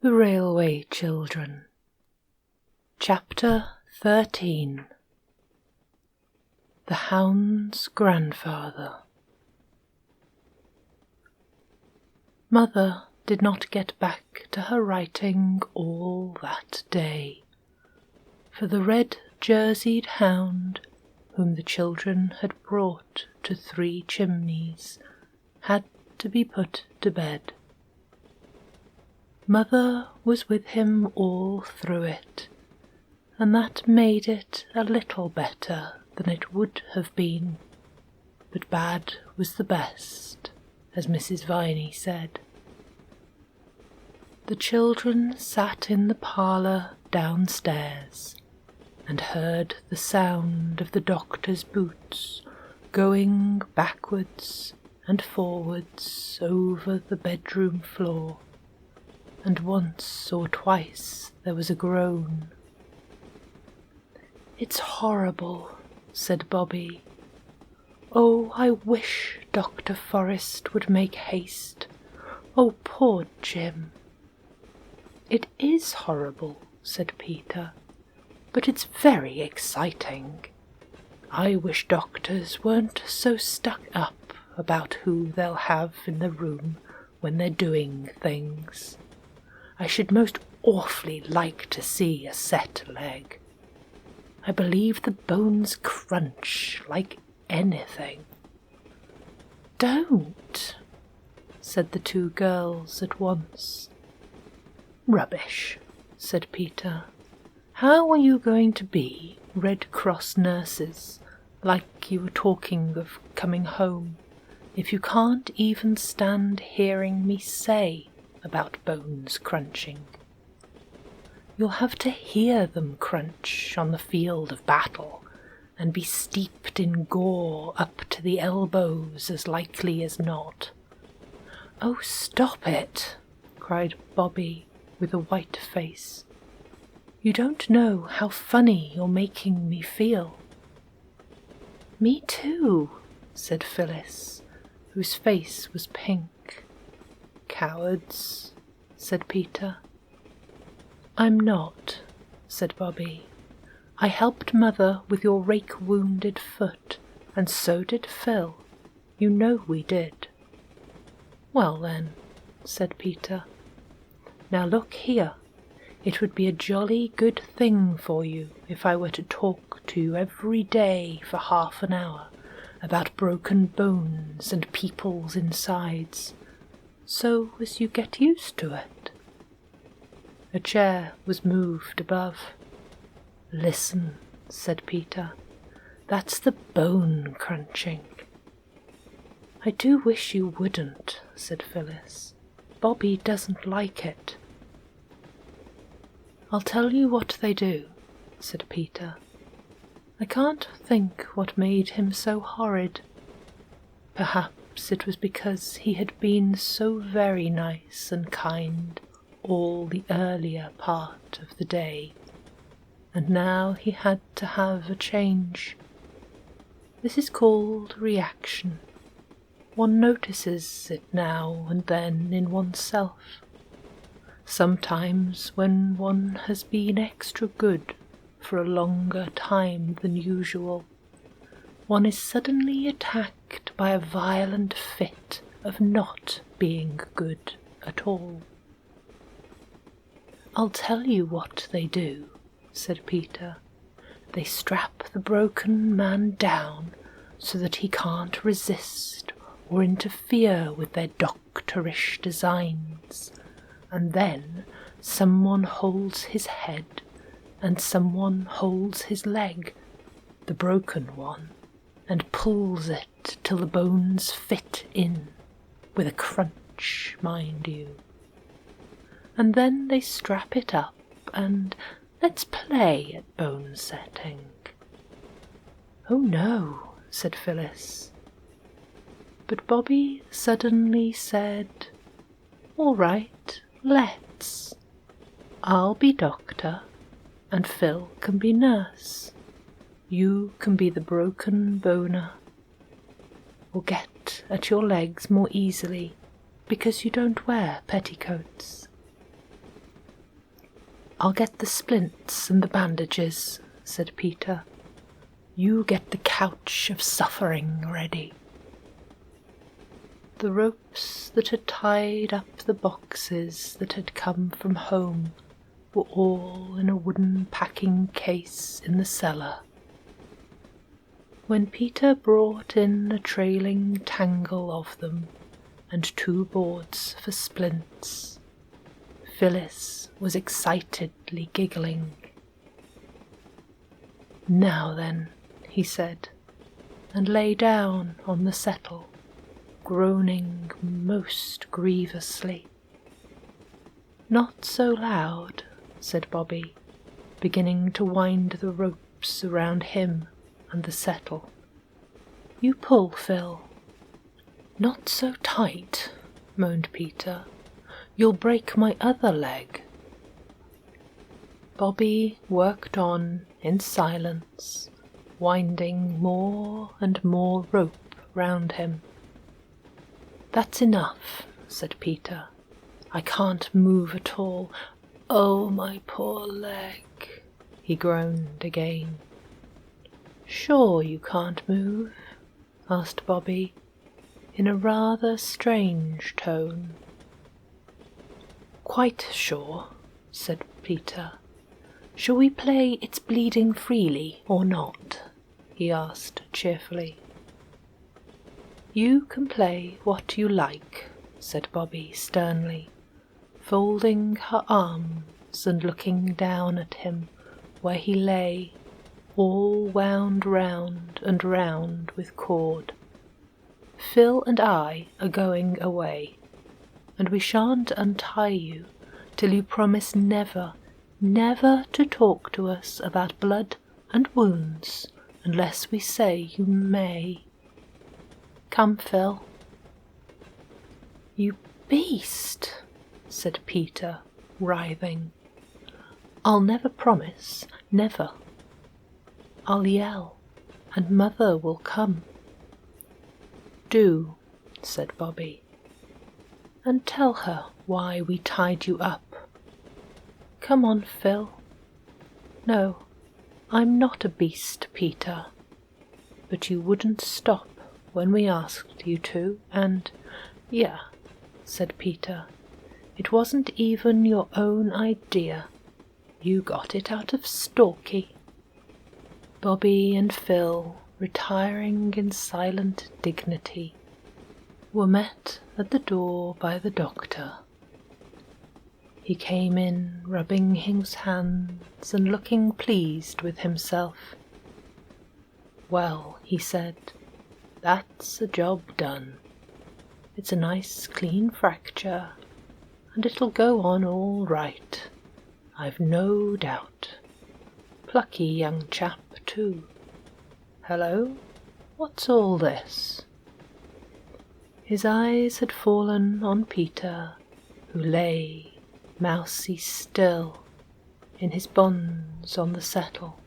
The Railway Children. Chapter 13. The Hound's Grandfather. Mother did not get back to her writing all that day, for the red-jerseyed hound, whom the children had brought to Three Chimneys, had to be put to bed. Mother was with him all through it, and that made it a little better than it would have been, but bad was the best, as Mrs. Viney said. The children sat in the parlour downstairs, and heard the sound of the doctor's boots going backwards and forwards over the bedroom floor, and once or twice there was a groan. "It's horrible," said Bobby. "Oh, I wish Dr. Forrest would make haste. Oh, poor Jim." "It is horrible," said Peter, "but it's very exciting. I wish doctors weren't so stuck up about who they'll have in the room when they're doing things. I should most awfully like to see a set leg. I believe the bones crunch like anything." "Don't," said the two girls at once. "Rubbish," said Peter. "How are you going to be Red Cross nurses, like you were talking of coming home, if you can't even stand hearing me say about bones crunching? You'll have to hear them crunch on the field of battle, and be steeped in gore up to the elbows as likely as not." "Oh, stop it," cried Bobby with a white face. "You don't know how funny you're making me feel." "Me too," said Phyllis, whose face was pink. "Cowards," said Peter. "I'm not," said Bobby. "I helped Mother with your rake-wounded foot, and so did Phil. You know we did." "Well then," said Peter. "Now look here. It would be a jolly good thing for you if I were to talk to you every day for half an hour about broken bones and people's insides, so as you get used to it." A chair was moved above. "Listen," said Peter. "That's the bone crunching." "I do wish you wouldn't," said Phyllis. "Bobby doesn't like it." "I'll tell you what they do," said Peter. "I can't think what made him so horrid. Perhaps it was because he had been so very nice and kind all the earlier part of the day, and now he had to have a change. This is called reaction. One notices it now and then in oneself. Sometimes when one has been extra good for a longer time than usual, one is suddenly attacked by a violent fit of not being good at all. "I'll tell you what they do," said Peter. "They strap the broken man down so that he can't resist or interfere with their doctorish designs, and then someone holds his head and someone holds his leg, the broken one, and pulls it till the bones fit in, with a crunch, mind you. And then they strap it up and let's play at bone setting." "Oh no," said Phyllis. But Bobby suddenly said, "All right, let's. I'll be doctor, and Phil can be nurse. You can be the broken boner. We'll get at your legs more easily, because you don't wear petticoats." "I'll get the splints and the bandages," said Peter. "You get the couch of suffering ready." The ropes that had tied up the boxes that had come from home were all in a wooden packing case in the cellar. When Peter brought in a trailing tangle of them and 2 boards for splints, Phyllis was excitedly giggling. "Now then," he said, and lay down on the settle, groaning most grievously. "Not so loud," said Bobby, beginning to wind the ropes around him and the settle. "You pull, Phil." "Not so tight," moaned Peter. "You'll break my other leg." Bobby worked on in silence, winding more and more rope round him. "That's enough," said Peter. "I can't move at all. Oh, my poor leg," he groaned again. "Sure you can't move?" asked Bobby, in a rather strange tone. "Quite sure," said Peter. "Shall we play It's Bleeding Freely or not?" he asked cheerfully. "You can play what you like," said Bobby sternly, folding her arms and looking down at him where he lay, all wound round and round with cord. "Phil and I are going away, and we shan't untie you till you promise never, never to talk to us about blood and wounds unless we say you may. Come, Phil." "You beast," said Peter, writhing. "I'll never promise, never. I'll yell, and Mother will come." "Do," said Bobby, "and tell her why we tied you up. Come on, Phil." "No, I'm not a beast, Peter. But you wouldn't stop when we asked you to, and—" "Yeah," said Peter. "It wasn't even your own idea. You got it out of Stalky." Bobby and Phil, retiring in silent dignity, were met at the door by the doctor. He came in, rubbing his hands and looking pleased with himself. "Well," he said, "that's a job done. It's a nice clean fracture, and it'll go on all right, I've no doubt. Plucky young chap, too. Hello, what's all this?" His eyes had fallen on Peter, who lay, mousy still, in his bonds on the settle.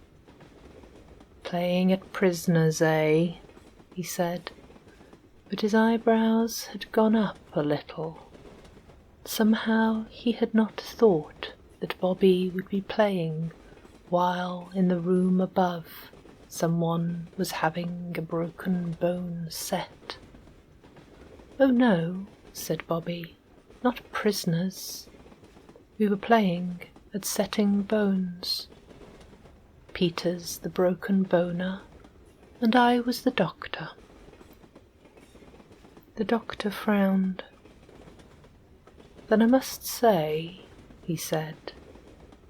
"Playing at prisoners, eh?" he said, but his eyebrows had gone up a little. Somehow he had not thought that Bobby would be playing while in the room above someone was having a broken bone set. "Oh no," said Bobby, "not prisoners. We were playing at setting bones. Peter's the broken boner, and I was the doctor." The doctor frowned. "Then I must say," he said,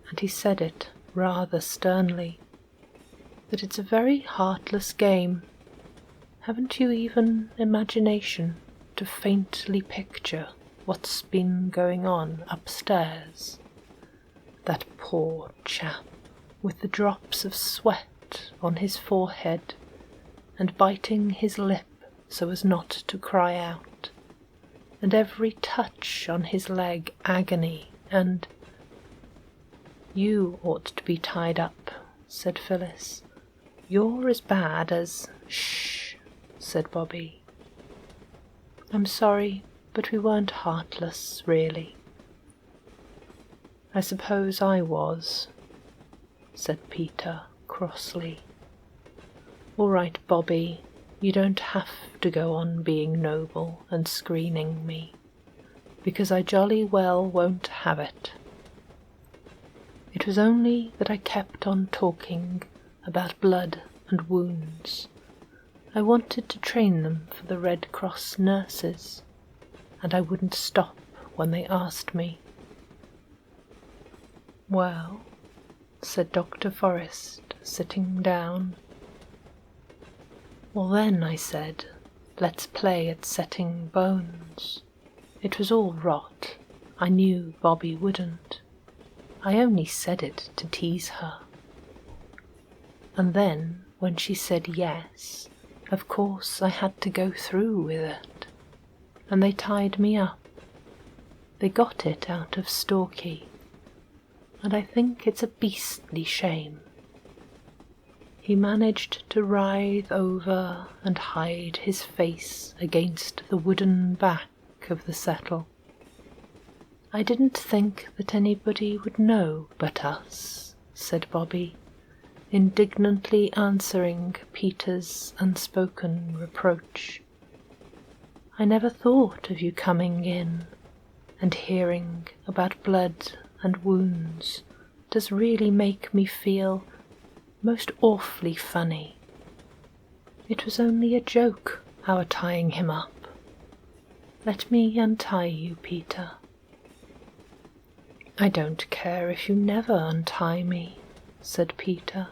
and he said it rather sternly, "that it's a very heartless game. Haven't you even imagination to faintly picture what's been going on upstairs? That poor chap with the drops of sweat on his forehead and biting his lip so as not to cry out, and every touch on his leg agony, and—" "You ought to be tied up," said Phyllis. "You're as bad as—" "Shh," said Bobby. "I'm sorry, but we weren't heartless, really." I suppose I was, said Peter crossly. All right, Bobby, you don't have to go on being noble and screening me, because I jolly well won't have it. It was only that I kept on talking about blood and wounds. I wanted to train them for the Red Cross nurses, and I wouldn't stop when they asked me. Well, said Dr. Forrest, sitting down. Well then, I said, let's play at setting bones. It was all rot. I knew Bobby wouldn't. I only said it to tease her. And then, when she said yes, of course I had to go through with it. And they tied me up. They got it out of Stalky. And I think it's a beastly shame. He managed to writhe over and hide his face against the wooden back of the settle. I didn't think that anybody would know but us, said Bobby, indignantly answering Peter's unspoken reproach. I never thought of you coming in, and hearing about blood and wounds does really make me feel most awfully funny. It was only a joke, our tying him up. Let me untie you, Peter. I don't care if you never untie me, said Peter,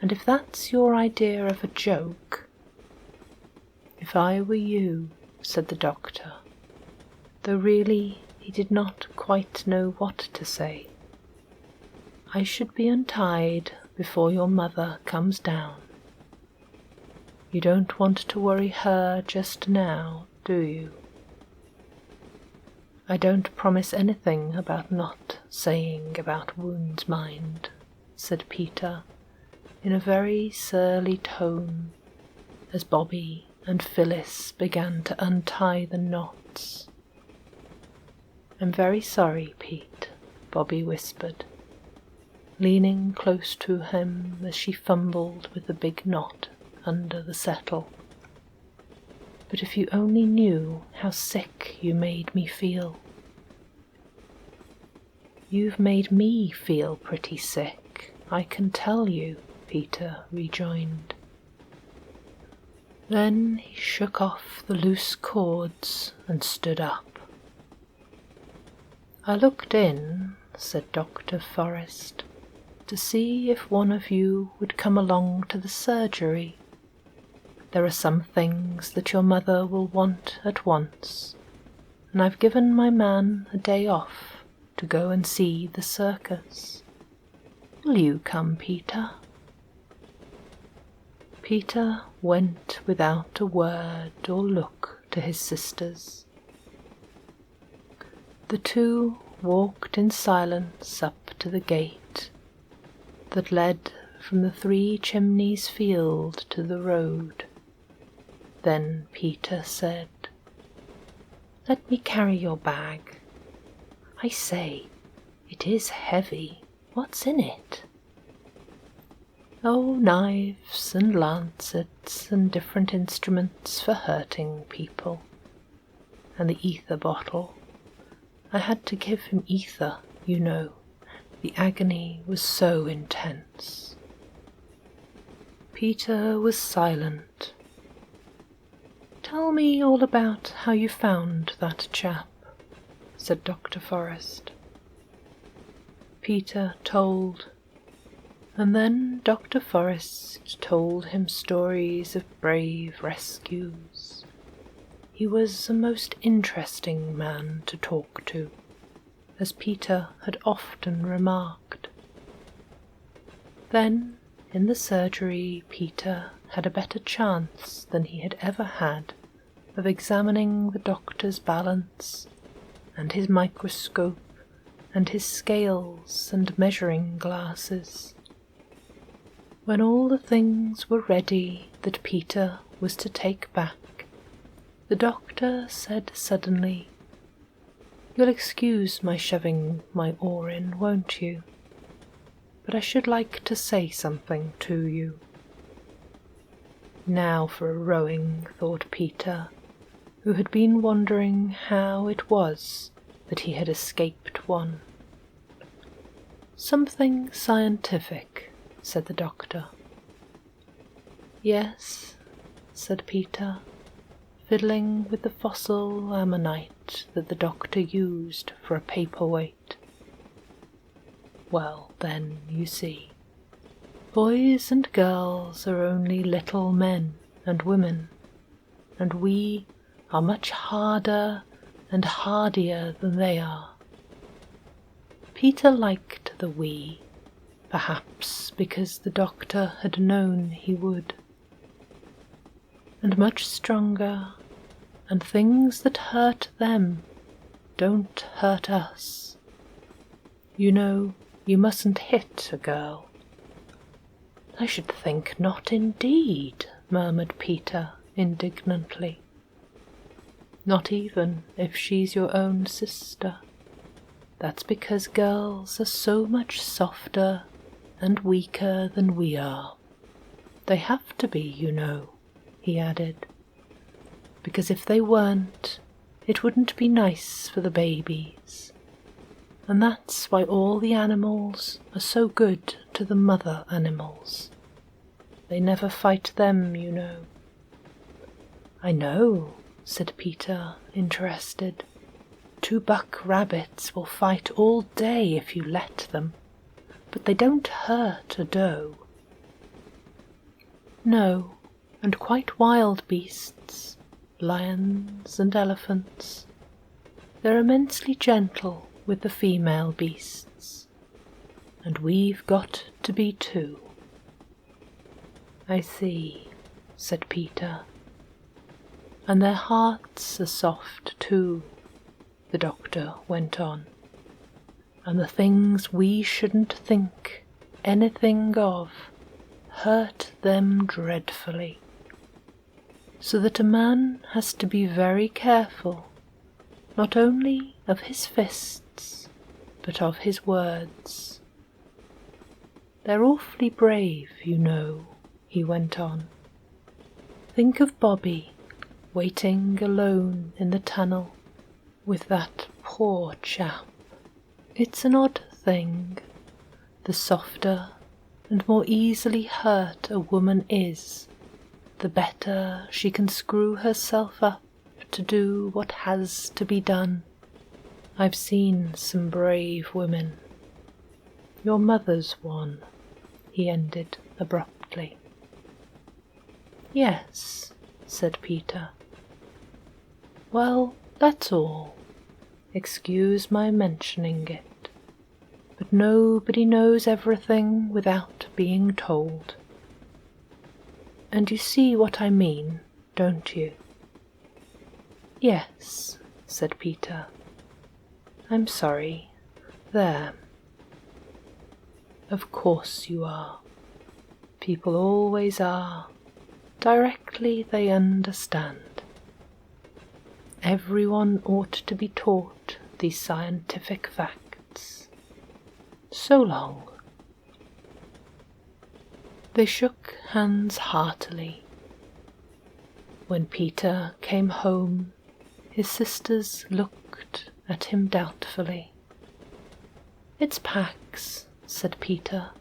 and if that's your idea of a joke. If I were you, said the doctor, though really he did not quite know what to say, I should be untied before your mother comes down. You don't want to worry her just now, do you? I don't promise anything about not saying about wounds, mind, said Peter, in a very surly tone, as Bobby and Phyllis began to untie the knots. I'm very sorry, Pete, Bobby whispered, leaning close to him as she fumbled with the big knot under the settle. But if you only knew how sick you made me feel. You've made me feel pretty sick, I can tell you, Peter rejoined. Then he shook off the loose cords and stood up. I looked in, said Dr. Forrest, to see if one of you would come along to the surgery. There are some things that your mother will want at once, and I've given my man a day off to go and see the circus. Will you come, Peter? Peter went without a word or look to his sisters. The two walked in silence up to the gate that led from the Three Chimneys field to the road. Then Peter said, Let me carry your bag. I say, it is heavy. What's in it? Oh, knives and lancets and different instruments for hurting people. And the ether bottle. I had to give him ether, you know. The agony was so intense. Peter was silent. Tell me all about how you found that chap, said Dr. Forrest. Peter told, and then Dr. Forrest told him stories of brave rescues. He was a most interesting man to talk to, as Peter had often remarked. Then, in the surgery, Peter had a better chance than he had ever had of examining the doctor's balance, and his microscope, and his scales and measuring glasses. When all the things were ready that Peter was to take back, the doctor said suddenly, You'll excuse my shoving my oar in, won't you? But I should like to say something to you." Now for a rowing, thought Peter, who had been wondering how it was that he had escaped one. "Something scientific," said the doctor. "Yes," said Peter, fiddling with the fossil ammonite that the doctor used for a paperweight. "Well, then, you see, boys and girls are only little men and women, and we are much harder and hardier than they are." Peter liked the "we," perhaps because the doctor had known he would. "And much stronger, and things that hurt them don't hurt us. You know, you mustn't hit a girl." "I should think not indeed," murmured Peter indignantly. "Not even if she's your own sister. That's because girls are so much softer and weaker than we are. They have to be, you know," he added, "because if they weren't, it wouldn't be nice for the babies. And that's why all the animals are so good to the mother animals. They never fight them, you know." "I know," said Peter, interested. "Two buck rabbits will fight all day if you let them, but they don't hurt a doe." "No, and quite wild beasts, lions and elephants. They're immensely gentle with the female beasts, and we've got to be too." "I see," said Peter. "And their hearts are soft too," the doctor went on, "and the things we shouldn't think anything of hurt them dreadfully, so that a man has to be very careful, not only of his fists, but of his words. They're awfully brave, you know," he went on. "Think of Bobby waiting alone in the tunnel with that poor chap. It's an odd thing, the softer and more easily hurt a woman is, the better she can screw herself up to do what has to be done. I've seen some brave women. Your mother's one," he ended abruptly. "Yes," said Peter. "Well, that's all. Excuse my mentioning it, but nobody knows everything without being told. And you see what I mean, don't you?" "Yes," said Peter. "I'm sorry. There." "Of course you are. People always are, directly they understand. Everyone ought to be taught these scientific facts. So long." They shook hands heartily. When Peter came home, his sisters looked at him doubtfully. "It's Pax," said Peter,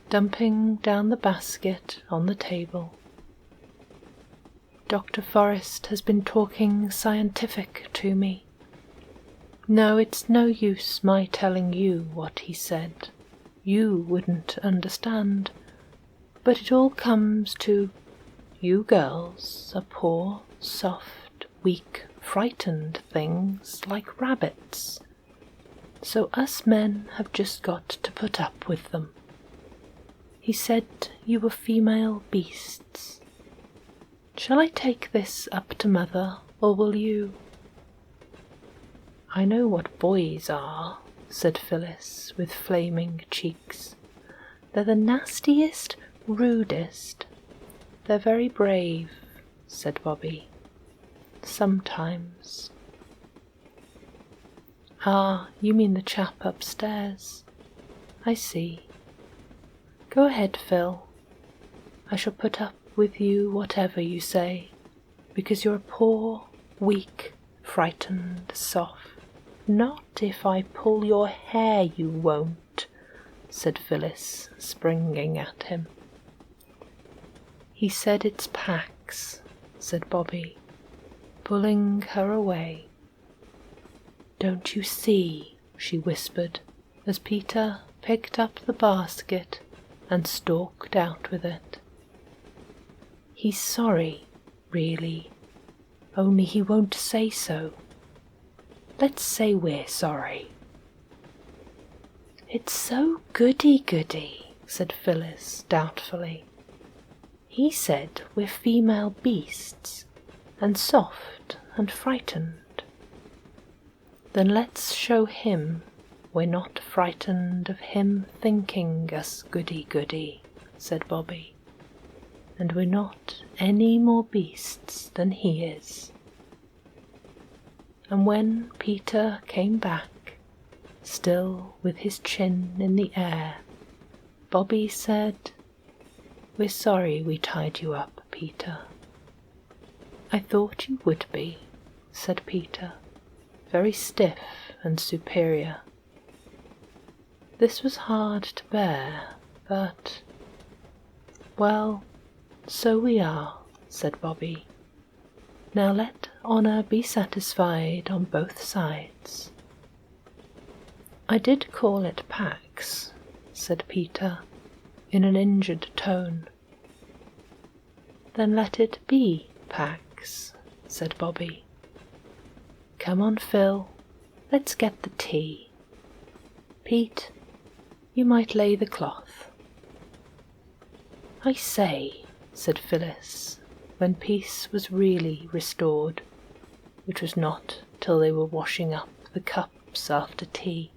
dumping down the basket on the table. "Dr. Forrest has been talking scientific to me. No, it's no use my telling you what he said. You wouldn't understand. But it all comes to, you girls are poor, soft, weak, frightened things like rabbits. So us men have just got to put up with them. He said you were female beasts. Shall I take this up to Mother, or will you?" "I know what boys are," said Phyllis with flaming cheeks. "They're the nastiest, rudest." "They're very brave," said Bobby. "Sometimes." Ah, you mean the chap upstairs. I see. Go ahead, Phil. I shall put up with you whatever you say, because you're a poor, weak, frightened soft. Not if I pull your hair, you won't, said Phyllis, springing at him. He said it's Pax, said Bobby, pulling her away. Don't you see, she whispered, as Peter picked up the basket and stalked out with it. He's sorry, really, only he won't say so. Let's say we're sorry. It's so goody-goody, said Phyllis doubtfully. He said we're female beasts, and soft and frightened. Then let's show him we're not frightened of him thinking us goody-goody, said Bobby, and we're not any more beasts than he is. And when Peter came back, still with his chin in the air, Bobby said, We're sorry we tied you up, Peter. I thought you would be, said Peter, very stiff and superior. This was hard to bear, but... Well, so we are, said Bobby. Now let honour be satisfied on both sides. I did call it Pax, said Peter, in an injured tone. Then let it be Pax, said Bobby. Come on, Phil, let's get the tea. Pete, you might lay the cloth. I say, said Phyllis, when peace was really restored, which was not till they were washing up the cups after tea.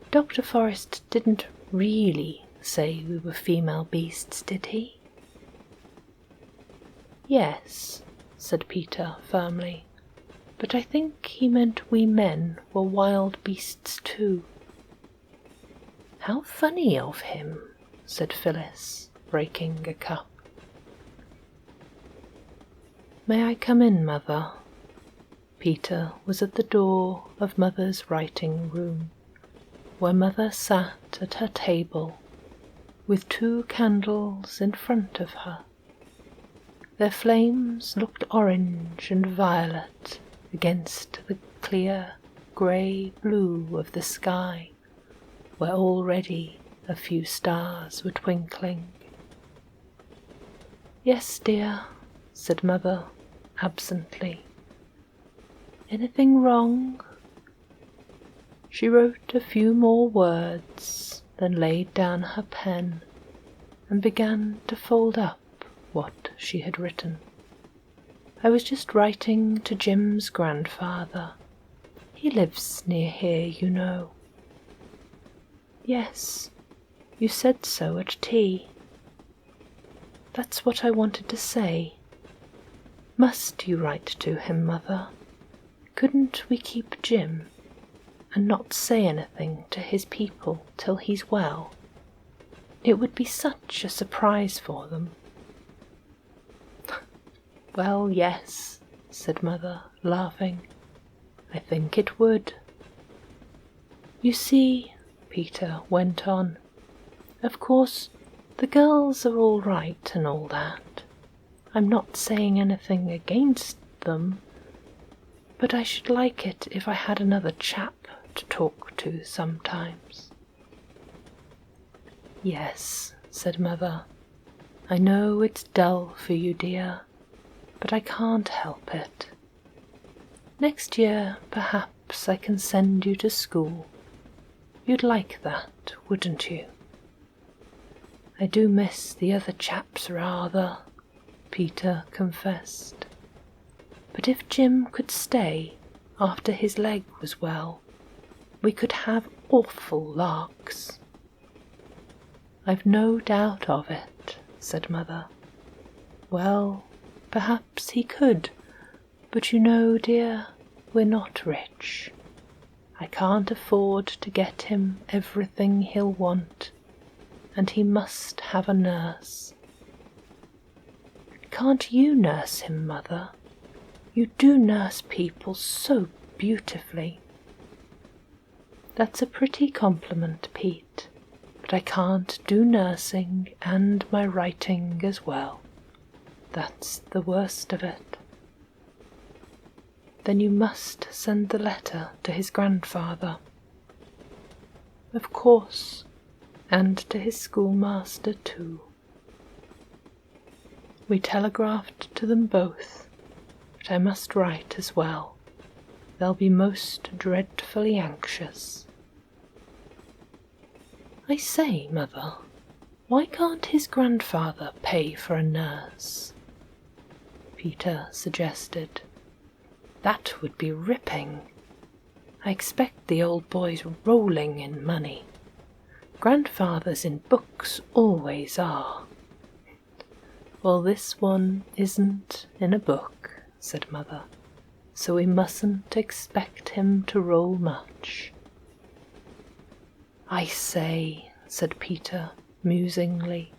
Dr. Forrest didn't really say we were female beasts, did he? Yes, said Peter firmly, but I think he meant we men were wild beasts too. How funny of him, said Phyllis, breaking a cup. May I come in, Mother? Peter was at the door of Mother's writing room, where Mother sat at her table, with 2 candles in front of her. Their flames looked orange and violet against the clear grey blue of the sky, where already a few stars were twinkling. Yes, dear, said Mother, absently. Anything wrong? She wrote a few more words, then laid down her pen and began to fold up what she had written. I was just writing to Jim's grandfather. He lives near here, you know. Yes, you said so at tea. That's what I wanted to say. Must you write to him, Mother? Couldn't we keep Jim, and not say anything to his people till he's well? It would be such a surprise for them. Well, yes, said Mother, laughing. I think it would. You see, Peter went on, of course the girls are all right and all that. I'm not saying anything against them, but I should like it if I had another chap to talk to sometimes. Yes, said Mother, I know it's dull for you, dear, but I can't help it. Next year, perhaps I can send you to school. You'd like that, wouldn't you? I do miss the other chaps rather, Peter confessed. But if Jim could stay after his leg was well, we could have awful larks. I've no doubt of it, said Mother. Well, perhaps he could, but you know, dear, we're not rich. I can't afford to get him everything he'll want, and he must have a nurse." "Can't you nurse him, Mother? You do nurse people so beautifully." "That's a pretty compliment, Pete, but I can't do nursing and my writing as well. That's the worst of it." "Then you must send the letter to his grandfather." "Of course, and to his schoolmaster too." We telegraphed to them both, but I must write as well. They'll be most dreadfully anxious. "I say, Mother, why can't his grandfather pay for a nurse?" Peter suggested. "That would be ripping. I expect the old boy's rolling in money. Grandfathers in books always are." "Well, this one isn't in a book," said Mother, "so we mustn't expect him to roll much." "I say," said Peter musingly,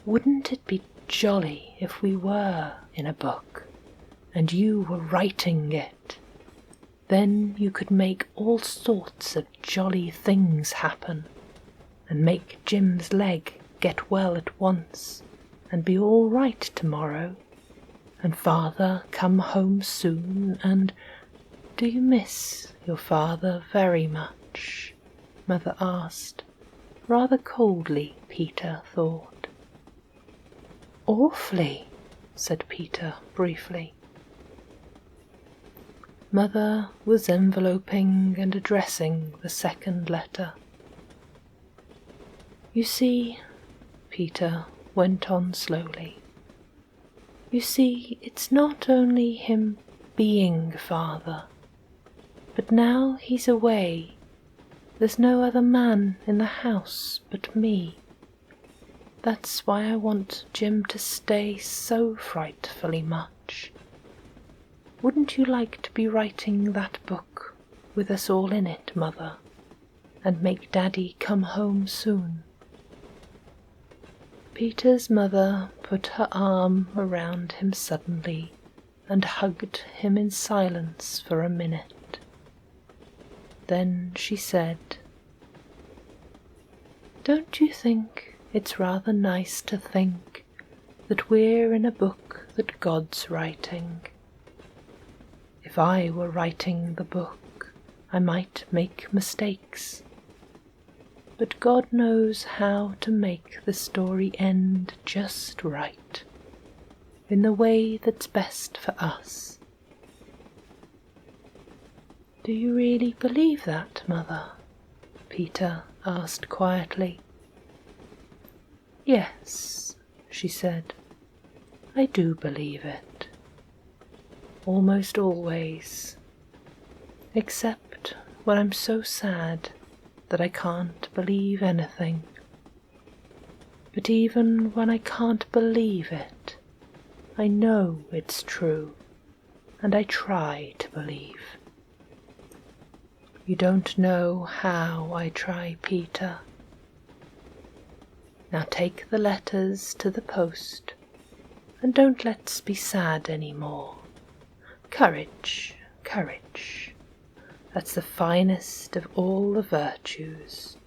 "wouldn't it be jolly if we were in a book, and you were writing it? Then you could make all sorts of jolly things happen, and make Jim's leg get well at once, and be all right tomorrow, and Father come home soon, and—" "Do you miss your father very much?" Mother asked, rather coldly, Peter thought. "Awfully," said Peter briefly. Mother was enveloping and addressing the second letter. "You see," Peter went on slowly, "you see, it's not only him being father, but now he's away, there's no other man in the house but me. That's why I want Jim to stay so frightfully much. Wouldn't you like to be writing that book with us all in it, Mother, and make Daddy come home soon?" Peter's mother put her arm around him suddenly and hugged him in silence for a minute. Then she said, "Don't you think it's rather nice to think that we're in a book that God's writing? If I were writing the book, I might make mistakes. But God knows how to make the story end just right, in the way that's best for us." "Do you really believe that, Mother?" Peter asked quietly. "Yes," she said, "I do believe it. Almost always, except when I'm so sad that I can't believe anything. But even when I can't believe it, I know it's true, and I try to believe. You don't know how I try, Peter. Now take the letters to the post, and don't let's be sad any more. Courage, courage. That's the finest of all the virtues.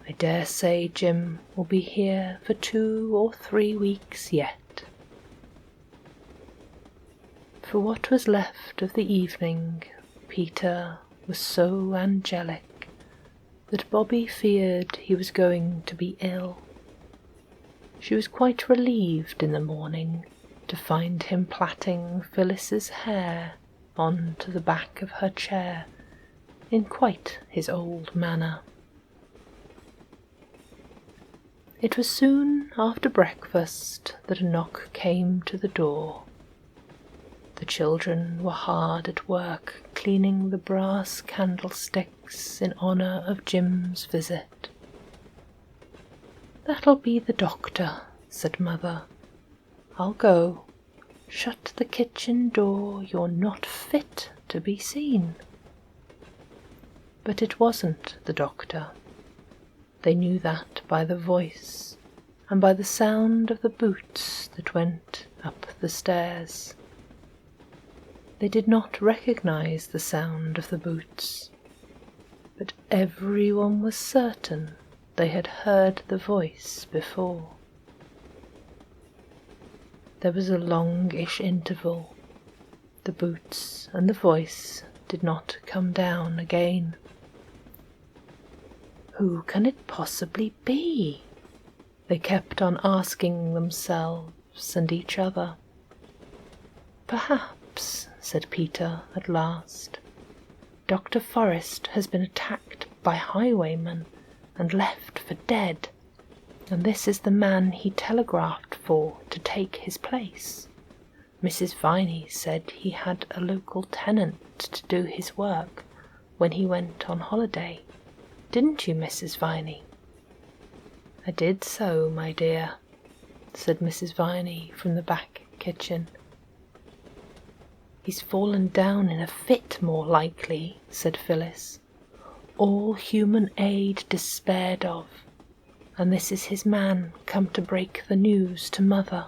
I dare say Jim will be here for 2 or 3 weeks yet." For what was left of the evening, Peter was so angelic that Bobby feared he was going to be ill. She was quite relieved in the morning to find him plaiting Phyllis's hair on to the back of her chair in quite his old manner. It was soon after breakfast that a knock came to the door. The children were hard at work cleaning the brass candlesticks in honour of Jim's visit. "That'll be the doctor," said Mother. "I'll go. Shut the kitchen door, you're not fit to be seen." But it wasn't the doctor. They knew that by the voice and by the sound of the boots that went up the stairs. They did not recognize the sound of the boots, but everyone was certain they had heard the voice before. There was a longish interval. The boots and the voice did not come down again. Who can it possibly be? They kept on asking themselves and each other. Perhaps, said Peter at last, Dr. Forrest has been attacked by highwaymen and left for dead, and this is the man he telegraphed for to take his place. Mrs. Viney said he had a local tenant to do his work when he went on holiday. Didn't you, Mrs. Viney? I did so, my dear, said Mrs. Viney from the back kitchen. He's fallen down in a fit, more likely, said Phyllis. All human aid despaired of, and this is his man come to break the news to Mother.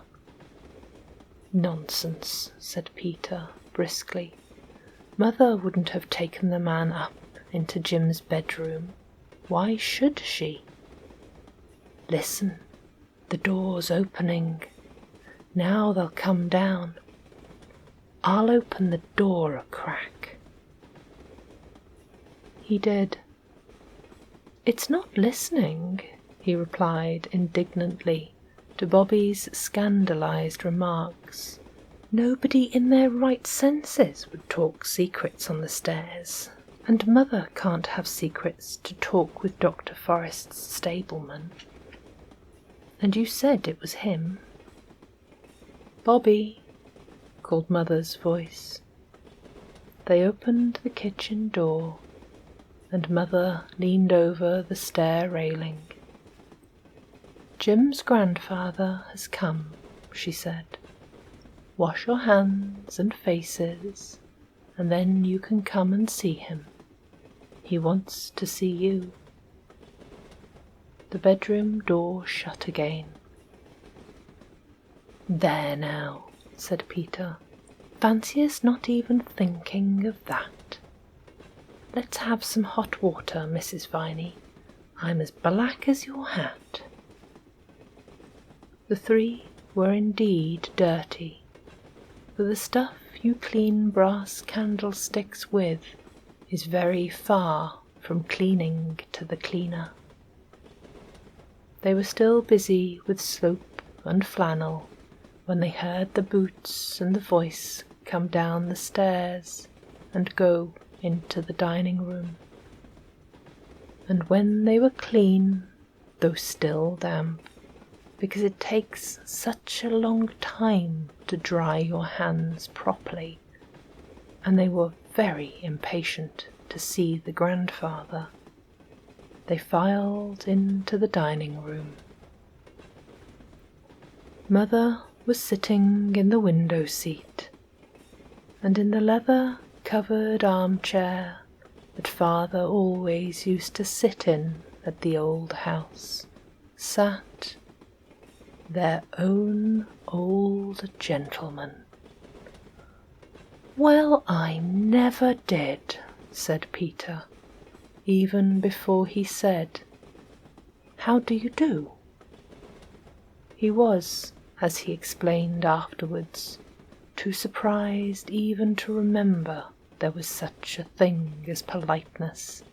Nonsense, said Peter briskly. Mother wouldn't have taken the man up into Jim's bedroom. Why should she? Listen, the door's opening. Now they'll come down. I'll open the door a crack. He did. It's not listening, he replied indignantly to Bobby's scandalized remarks. Nobody in their right senses would talk secrets on the stairs, and Mother can't have secrets to talk with Dr. Forrest's stableman. And you said it was him? Bobby, called Mother's voice. They opened the kitchen door, and Mother leaned over the stair railing. Jim's grandfather has come, she said. Wash your hands and faces, and then you can come and see him. He wants to see you. The bedroom door shut again. There now, said Peter. Fancy us not even thinking of that. Let's have some hot water, Mrs. Viney. I'm as black as your hat. The three were indeed dirty, for the stuff you clean brass candlesticks with is very far from cleaning to the cleaner. They were still busy with soap and flannel when they heard the boots and the voice come down the stairs and go into the dining room. And when they were clean, though still damp, because it takes such a long time to dry your hands properly, and they were very impatient to see the grandfather, they filed into the dining room. Mother was sitting in the window seat, and in the leather-covered armchair that Father always used to sit in at the old house sat their own old gentleman. Well, I never did, said Peter, even before he said, How do you do? He was, as he explained afterwards, too surprised even to remember there was such a thing as politeness,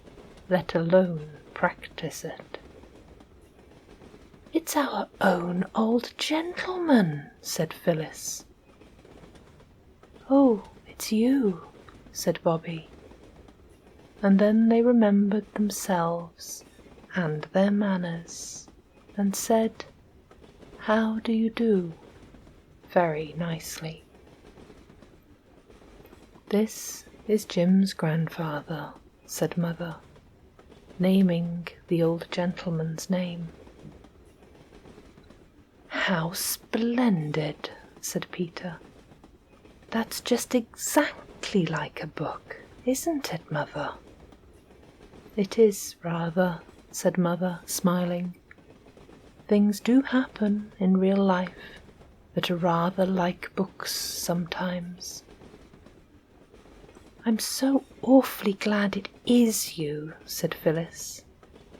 let alone practice it. It's our own old gentleman, said Phyllis. Oh, it's you, said Bobby. And then they remembered themselves and their manners, and said, How do you do? Very nicely. This is Jim's grandfather, said Mother, naming the old gentleman's name. How splendid, said Peter. That's just exactly like a book, isn't it, Mother? "It is, rather," said Mother, smiling. "Things do happen in real life that are rather like books sometimes." "I'm so awfully glad it is you," said Phyllis.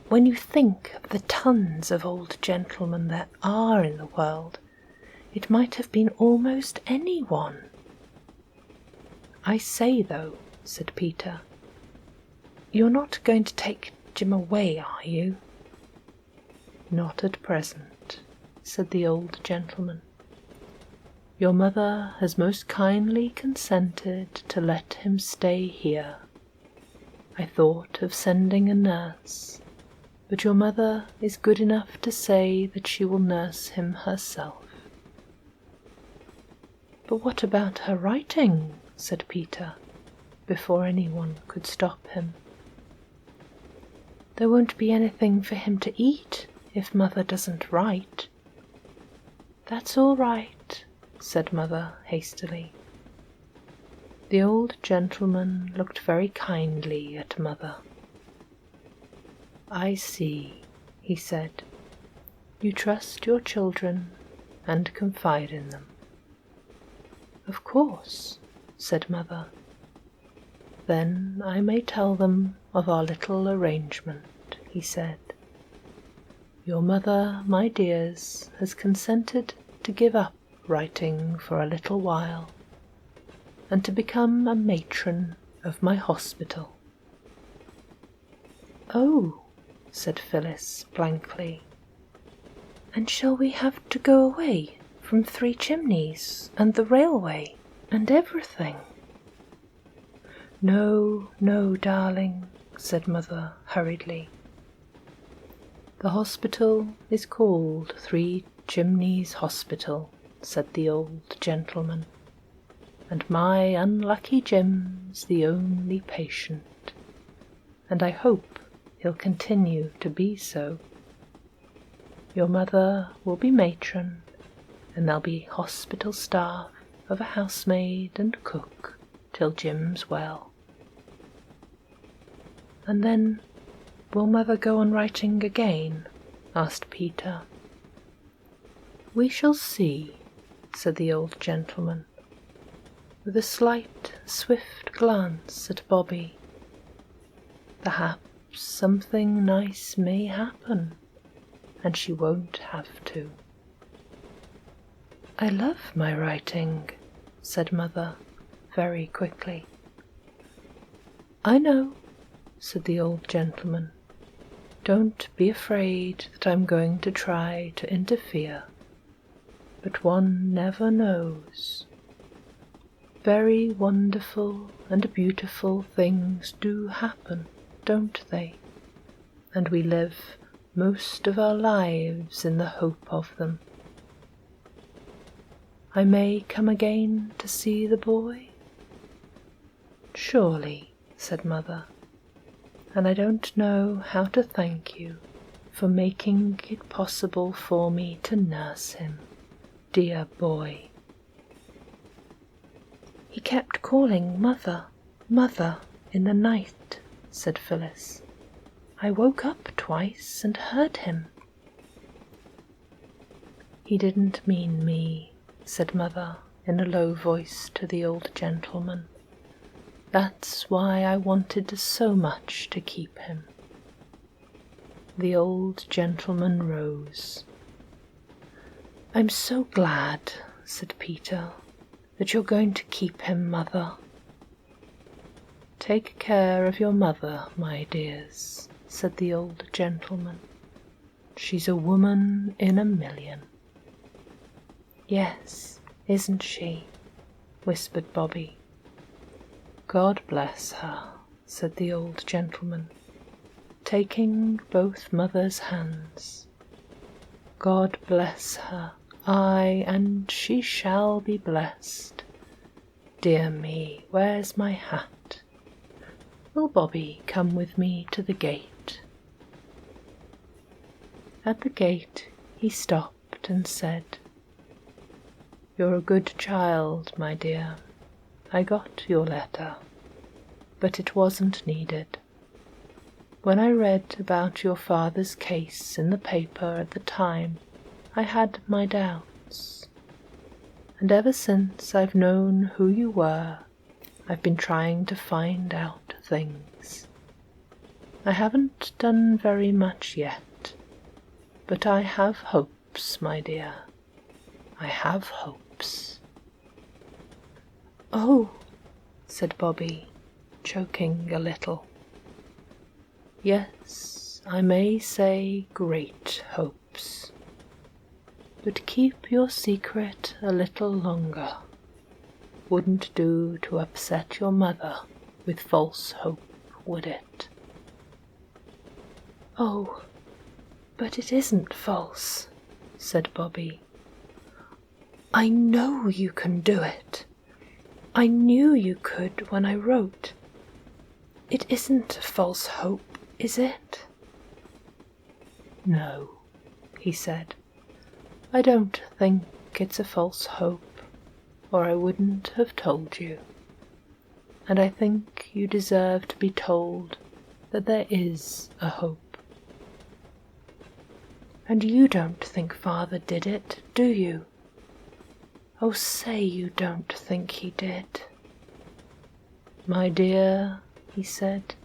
"When you think of the tons of old gentlemen there are in the world, it might have been almost anyone." "I say, though," said Peter, "you're not going to take Jim away, are you?" "Not at present," said the old gentleman. "Your mother has most kindly consented to let him stay here. I thought of sending a nurse, but your mother is good enough to say that she will nurse him herself." "But what about her writing?" said Peter, before anyone could stop him. "There won't be anything for him to eat if Mother doesn't write." "That's all right," said Mother hastily. The old gentleman looked very kindly at Mother. "I see," he said. "You trust your children and confide in them." "Of course," said Mother. "Then I may tell them of our little arrangement," he said. "Your mother, my dears, has consented to give up writing for a little while, and to become a matron of my hospital." "Oh," said Phyllis blankly. "And shall we have to go away from Three Chimneys and the railway and everything?" "No, no, darling," said Mother hurriedly. "The hospital is called Three Chimneys Hospital," said the old gentleman, "and my unlucky Jim's the only patient, and I hope he'll continue to be so. Your mother will be matron, and there'll be hospital staff of a housemaid and cook till Jim's well." "And then will Mother go on writing again?" asked Peter. "We shall see," said the old gentleman, with a slight, swift glance at Bobby. "Perhaps something nice may happen, and she won't have to." "I love my writing," said Mother very quickly. "I know," said the old gentleman. "Don't be afraid that I'm going to try to interfere. But one never knows. Very wonderful and beautiful things do happen, don't they? And we live most of our lives in the hope of them. I may come again to see the boy?" "Surely," said Mother. "And I don't know how to thank you for making it possible for me to nurse him, dear boy." "He kept calling Mother, Mother in the night," said Phyllis. "I woke up twice and heard him." "He didn't mean me," said Mother in a low voice to the old gentleman. "That's why I wanted so much to keep him." The old gentleman rose. "I'm so glad," said Peter, "that you're going to keep him, Mother." "Take care of your mother, my dears," said the old gentleman. "She's a woman in a million." "Yes, isn't she?" whispered Bobby. "God bless her," said the old gentleman, taking both Mother's hands. "God bless her, aye, and she shall be blessed. Dear me, where's my hat? Will Bobby come with me to the gate?" At the gate he stopped and said, "You're a good child, my dear. I got your letter, but it wasn't needed." When I read about your father's case in the paper at the time, I had my doubts. And ever since I've known who you were, I've been trying to find out things. I haven't done very much yet, but I have hopes, my dear. I have hopes. Oh, said Bobby, choking a little. Yes, I may say great hopes. But keep your secret a little longer. Wouldn't do to upset your mother with false hope, would it? Oh, but it isn't false, said Bobby. I know you can do it. I knew you could when I wrote. It isn't a false hope, is it? No, he said. I don't think it's a false hope, or I wouldn't have told you. And I think you deserve to be told that there is a hope. And you don't think Father did it, do you? Oh, say you don't think he did. My dear, he said,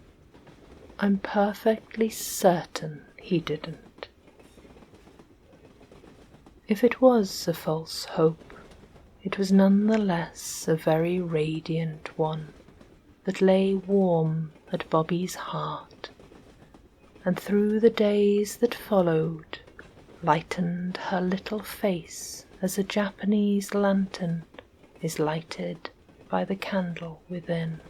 I'm perfectly certain he didn't. If it was a false hope, it was none the less a very radiant one that lay warm at Bobby's heart, and through the days that followed lightened her little face as a Japanese lantern is lighted by the candle within.